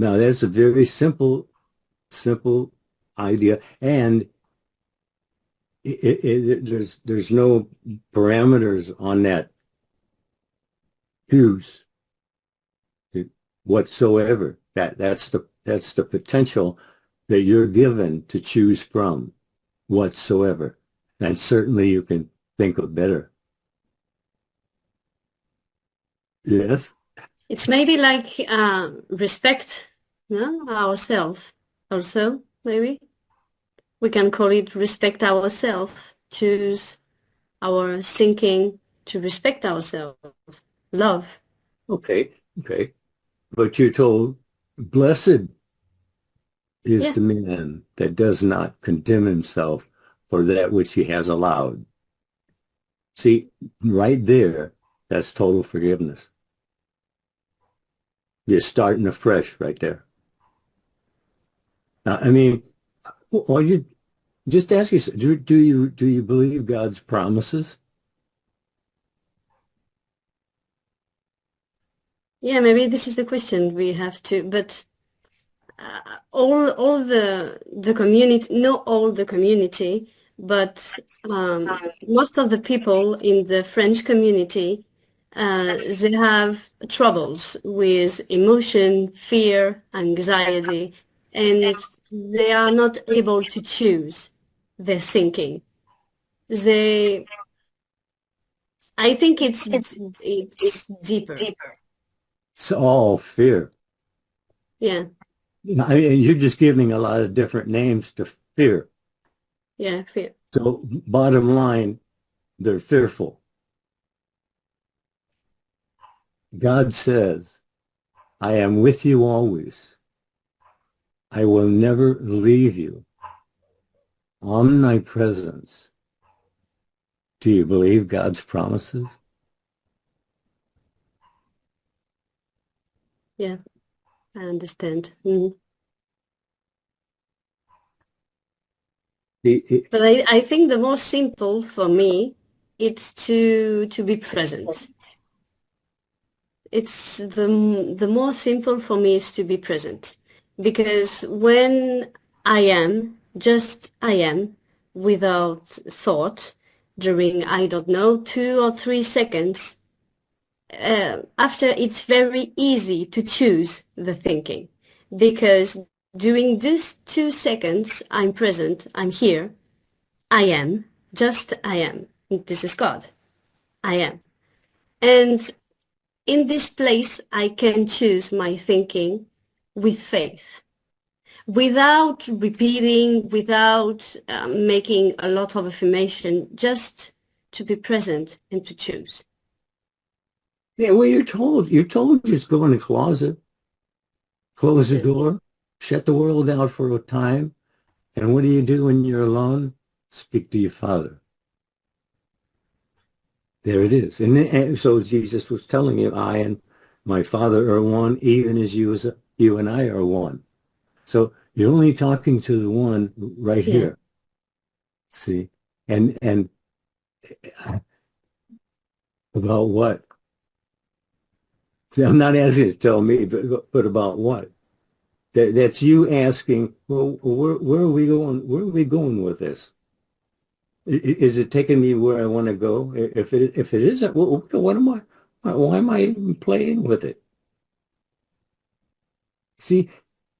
Now that's a very simple idea, and there's no parameters on that choose whatsoever. That's the potential that you're given to choose from whatsoever. And certainly you can think of better. Yes. It's maybe like respect, no? Ourselves also, maybe. We can call it respect ourselves, choose our thinking to respect ourselves, love. Okay. Okay. But you're told, blessed is Yeah, the man that does not condemn himself for that which he has allowed. See, right there, that's total forgiveness. You're starting afresh right there. I mean, or you just ask yourself, do you believe God's promises? yeah, maybe this is the question we have to, but all the community, not all the community, but most of the people in the French community, they have troubles with emotion, fear, anxiety, and they are not able to choose their thinking. They, I think it's deeper. It's all fear. Yeah, I mean, you're just giving a lot of different names to fear. yeah, fear. So bottom line, they're fearful. God says, I am with you always. I will never leave you. Omnipresence. Do you believe God's promises? Yeah, I understand. Mhm. It, But I think the most simple for me, it's to be present. It's the more simple for me is to be present. Because when I am, just I am, without thought, during, I don't know, 2 or 3 seconds, after it's very easy to choose the thinking. Because during these 2 seconds, I'm present, I'm here, I am, just I am. This is God. I am. And in this place, I can choose my thinking with faith, without repeating, without making a lot of affirmation, just to be present and to choose. yeah, well, you're told just go in the closet, close the Yeah. door, shut the world out for a time. And what do you do when you're alone? Speak to your Father. There it is. And so Jesus was telling you, I and my Father are one, even as you and I are one. So you're only talking to the one right Yeah. here. See? And about what? I'm not asking you to tell me, but about what? That's you asking, well, where are we going? Where are we going with this? Is it taking me where I want to go? If it isn't, well, what am I? Why am I even playing with it? See,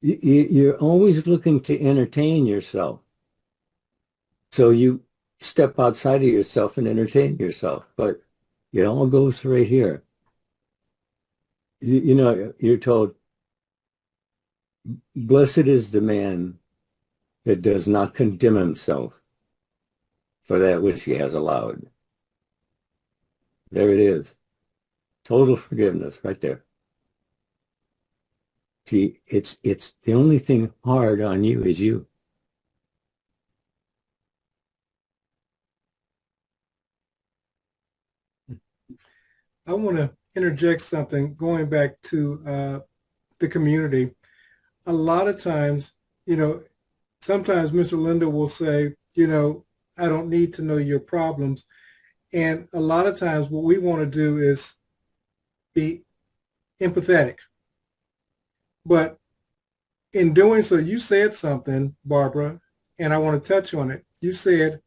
you're always looking to entertain yourself. So you step outside of yourself and entertain yourself. But it all goes right here. You're told, blessed is the man that does not condemn himself for that which he has allowed. There it is. Total forgiveness right there. See, it's the only thing hard on you is you. I want to interject something going back to the community. A lot of times, sometimes Mr. Linda will say, I don't need to know your problems. And a lot of times what we want to do is be empathetic. But in doing so, you said something, Barbara, and I want to touch on it. You said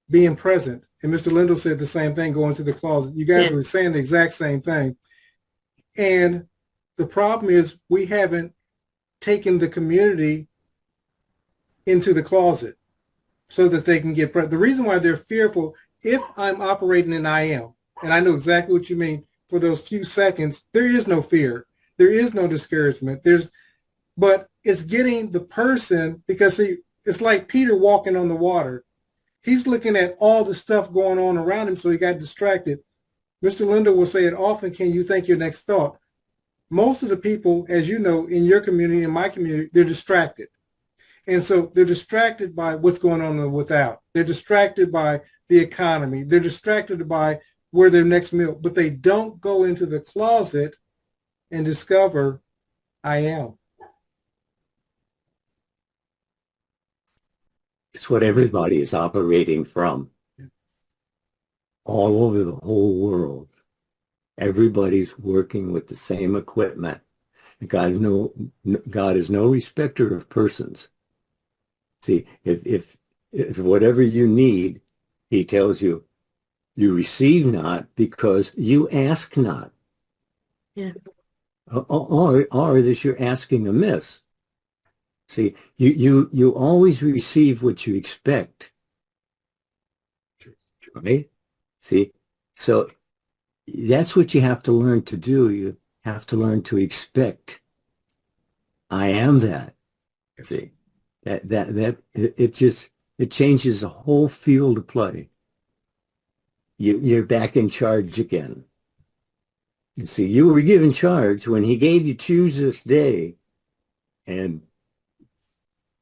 being present. And Mr. Lindell said the same thing, going to the closet. You guys were saying the exact same thing. And the problem is we haven't taken the community into the closet so that they can get present. The reason why they're fearful, if I'm operating in I am, and I know exactly what you mean, for those few seconds, there is no fear. There is no discouragement. But it's getting the person, because see, it's like Peter walking on the water. He's looking at all the stuff going on around him, so he got distracted. Mr. Lindell will say it often, can you think your next thought? Most of the people, as you know, in your community, in my community, they're distracted. And so they're distracted by what's going on without. They're distracted by the economy. They're distracted by where their next meal, but they don't go into the closet and discover I am. It's what everybody is operating from. All over the whole world. Everybody's working with the same equipment. God is no respecter of persons. See, if whatever you need, he tells you, you receive not because you ask not. Yeah. Or that you're asking amiss. See, you always receive what you expect. Right? See, so that's what you have to learn to do. You have to learn to expect. I am that. See, it changes the whole field of play. You're back in charge again. You see, you were given charge when he gave you choose this day, and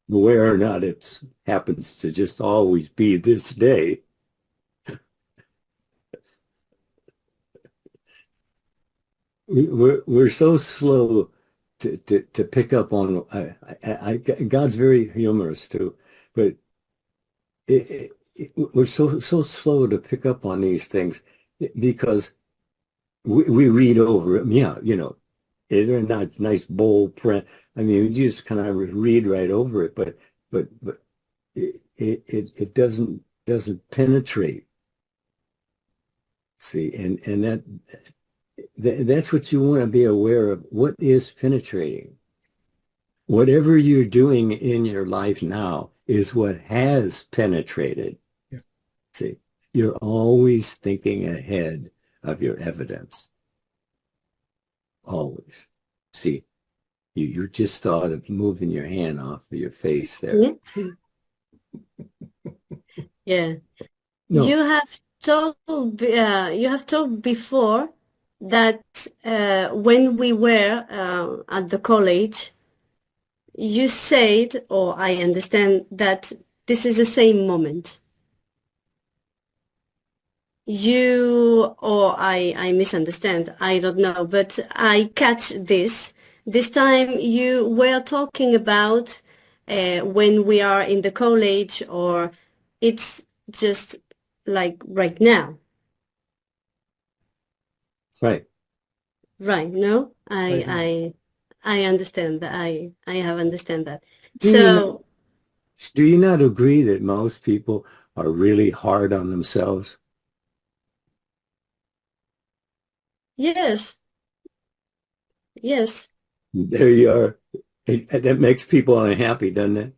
whether or not it happens to just always be this day. We're so slow to pick up on. God's very humorous too, but we're so slow to pick up on these things because we read over them. Yeah, you know, they're not nice bold print. I mean, you just kind of read right over it, but it doesn't penetrate. See, and that's what you want to be aware of. What is penetrating? Whatever you're doing in your life now is what has penetrated. Yeah. See, you're always thinking ahead of your evidence. Always. See, you just thought of moving your hand off of your face there. Yeah. No. You have told before that when we were at the college, you said, or I understand, that this is the same moment. You, or I misunderstand, I don't know, but I catch this. This time you were talking about when we are in the college, or it's just like right now. Right. Right, no? Right. I understand that. I have understand that. Do you not agree that most people are really hard on themselves? Yes. Yes. There you are. That makes people unhappy, doesn't it?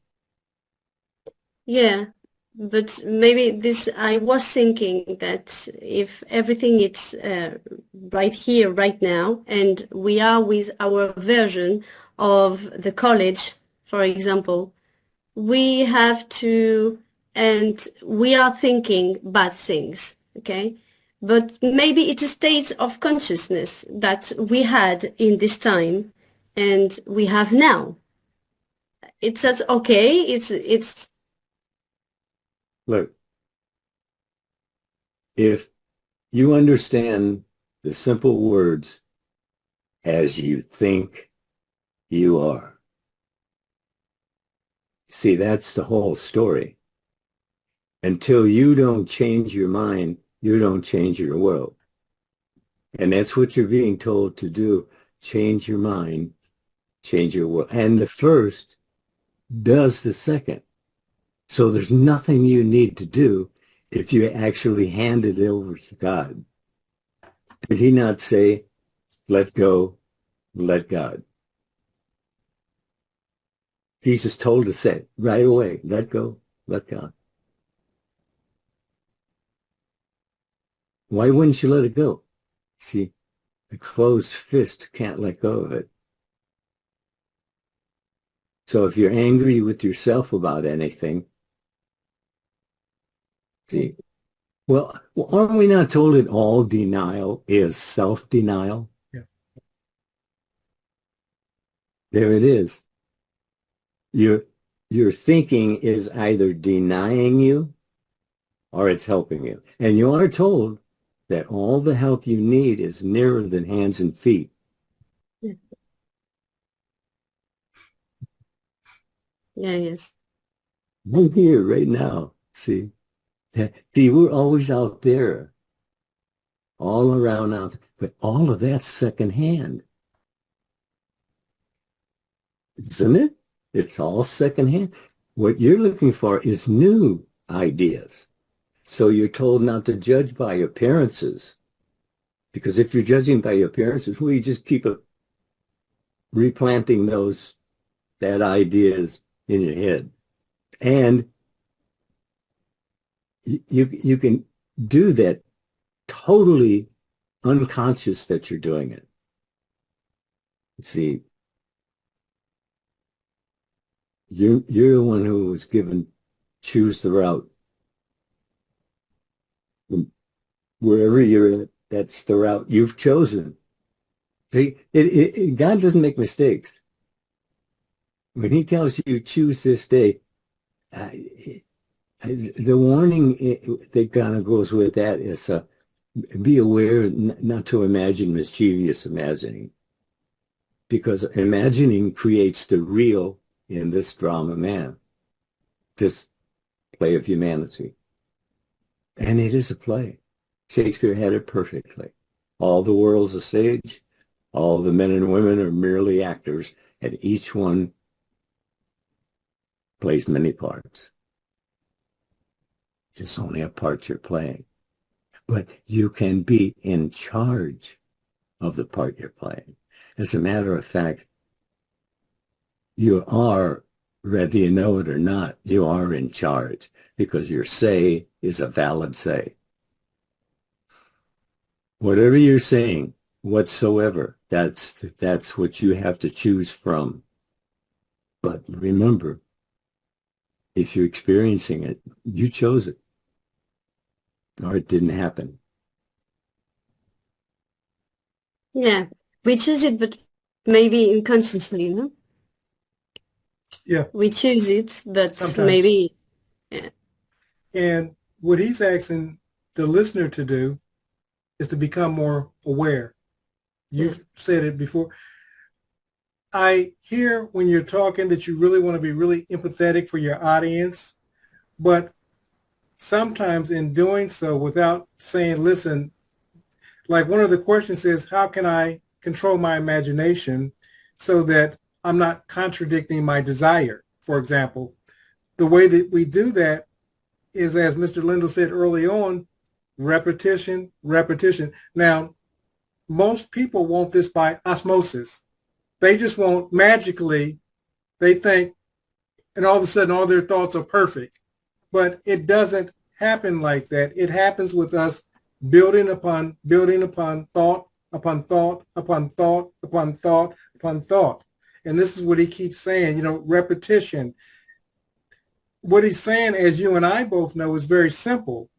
Yeah. But maybe this, I was thinking that if everything is right here, right now, and we are with our version of the college, for example, we have to, and we are thinking bad things, okay? But maybe it's a state of consciousness that we had in this time and we have now. It's that's okay. It's Look, if you understand the simple words, as you think you are. See, that's the whole story. Until you don't change your mind, you don't change your world. And that's what you're being told to do. Change your mind change your world. And the first does the second. So there's nothing you need to do if you actually hand it over to God. Did he not say, let go, let God? He's just told to say right away, let go, let God. Why wouldn't you let it go? See, a closed fist can't let go of it. So if you're angry with yourself about anything, see, well, aren't we not told that all denial is self-denial? Yeah. There it is. Your thinking is either denying you or it's helping you. And you are told that all the help you need is nearer than hands and feet. Yeah, yes. Right here, right now. See, we're always out there, all around out, but all of that's secondhand, isn't it? It's all secondhand. What you're looking for is new ideas. So you're told not to judge by appearances, because if you're judging by appearances, well, you just keep replanting those bad ideas in your head. And you can do that totally unconscious that you're doing it. See, you're the one who was given choose the route. Wherever you're at, that's the route you've chosen. See, God doesn't make mistakes. When he tells you choose this day, the warning that kind of goes with that is be aware not to imagine mischievous imagining, because imagining creates the real in this drama man, this play of humanity. And it is a play. Shakespeare had it perfectly. All the world's a stage. All the men and women are merely actors, and each one plays many parts. It's only a part you're playing. But you can be in charge of the part you're playing. As a matter of fact, you are, whether you know it or not, you are in charge, because your say is a valid say. Whatever you're saying, whatsoever, that's what you have to choose from. But remember, if you're experiencing it, you chose it, or it didn't happen. Yeah, we choose it, but maybe unconsciously, no? Yeah. We choose it, but Sometimes. maybe, yeah. And what he's asking the listener to do is to become more aware. You've said it before. I hear when you're talking that you really want to be really empathetic for your audience, but sometimes in doing so, without saying, listen, like one of the questions is, how can I control my imagination so that I'm not contradicting my desire, for example? The way that we do that is, as Mr. Lindell said early on, repetition, repetition. Now, most people want this by osmosis. They just want magically, they think, and all of a sudden all their thoughts are perfect. But it doesn't happen like that. It happens with us building upon thought, upon thought, upon thought, upon thought, upon thought. And this is what he keeps saying, repetition. What he's saying, as you and I both know, is very simple.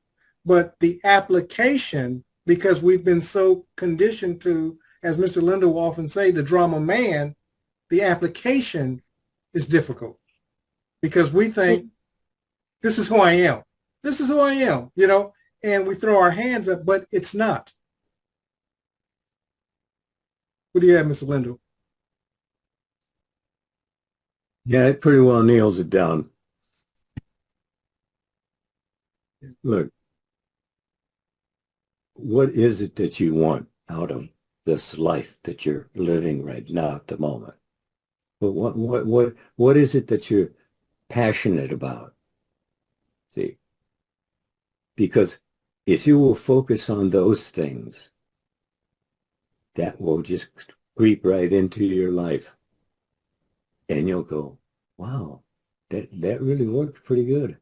But the application, because we've been so conditioned to, as Mr. Lindell will often say, the drama man, the application is difficult. Because we think, this is who I am. This is who I am, and we throw our hands up, but it's not. What do you have, Mr. Lindell? Yeah, it pretty well nails it down. Look, what is it that you want out of this life that you're living right now at the moment? But what is it that you're passionate about? See, because if you will focus on those things, that will just creep right into your life. And you'll go, wow, that really worked pretty good.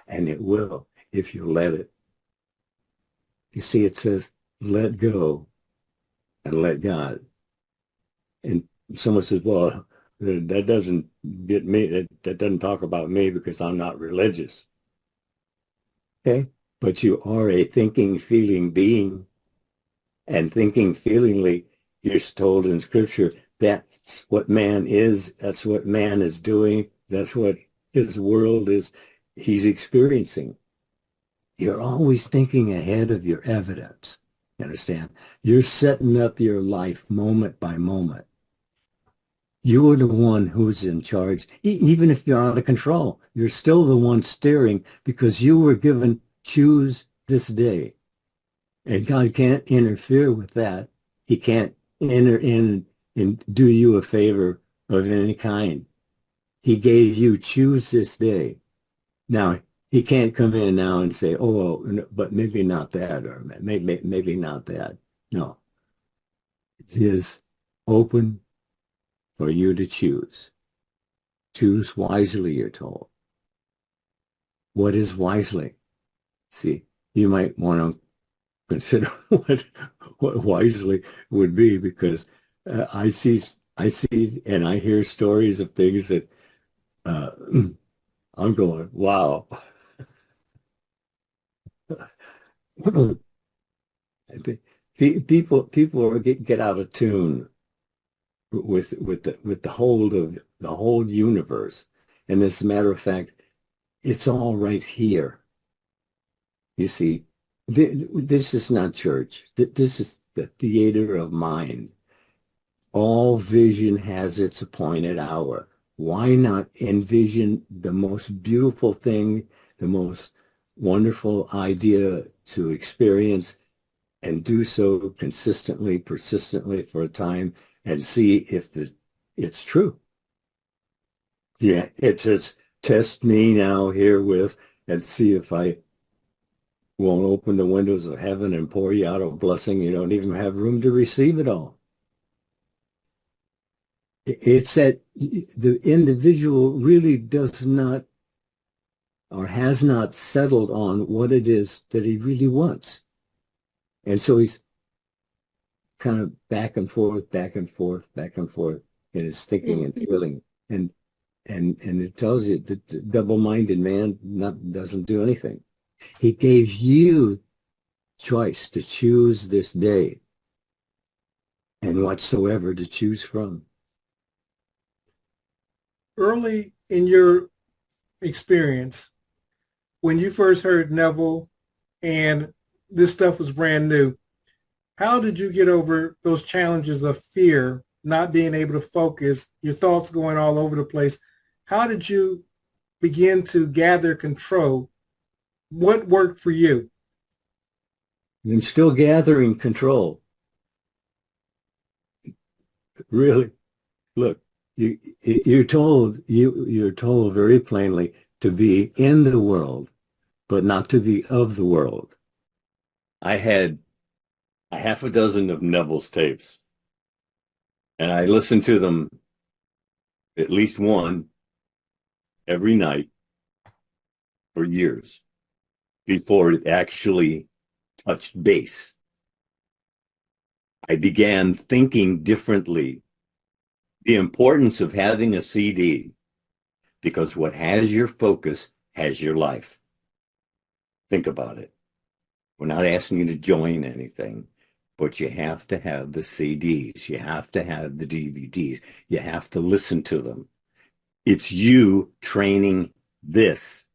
And it will, if you let it. You see, it says, let go and let God. And someone says, well, that doesn't get me, that doesn't talk about me because I'm not religious. Okay? But you are a thinking, feeling being. And thinking, feelingly, you're told in Scripture, that's what man is, that's what man is doing, that's what his world is, he's experiencing. You're always thinking ahead of your evidence. You understand? You're setting up your life moment by moment. You're the one who's in charge. Even if you're out of control, you're still the one steering because you were given choose this day. And God can't interfere with that. He can't enter in and do you a favor of any kind. He gave you choose this day. Now, he can't come in now and say, oh, well, but maybe not that, or maybe not that. No. It is open for you to choose. Choose wisely, you're told. What is wisely? See, you might want to consider what wisely would be, because I see and I hear stories of things that I'm going, wow. People get out of tune with the hold of the whole universe. And as a matter of fact, it's all right here. You see, this is not church. This is the theater of mind. All vision has its appointed hour. Why not envision the most beautiful thing, the most wonderful idea to experience, and do so consistently, persistently for a time, and see if it's true. Yeah, it says, test me now herewith and see if I won't open the windows of heaven and pour you out a blessing. You don't even have room to receive it all. It's that the individual really does not or has not settled on what it is that he really wants. And so he's kind of back and forth, back and forth, back and forth in his thinking and feeling. And it tells you that the double-minded man doesn't do anything. He gave you choice to choose this day and whatsoever to choose from. Early in your experience, when you first heard Neville and this stuff was brand new, how did you get over those challenges of fear, not being able to focus, your thoughts going all over the place? How did you begin to gather control? What worked for you? I'm still gathering control. Really, look, you're told very plainly to be in the world, but not to be of the world. I had a half a dozen of Neville's tapes, and I listened to them at least one every night for years before it actually touched base. I began thinking differently. The importance of having a CD, because what has your focus has your life. Think about it. We're not asking you to join anything, but you have to have the CDs. You have to have the DVDs. You have to listen to them. It's you training this.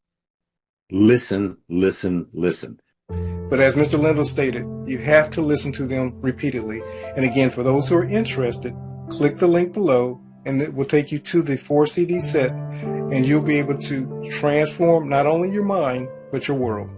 Listen, listen, listen. But as Mr. Lindell stated, you have to listen to them repeatedly. And again, for those who are interested, click the link below and it will take you to the 4 CD set, and you'll be able to transform not only your mind, but your world.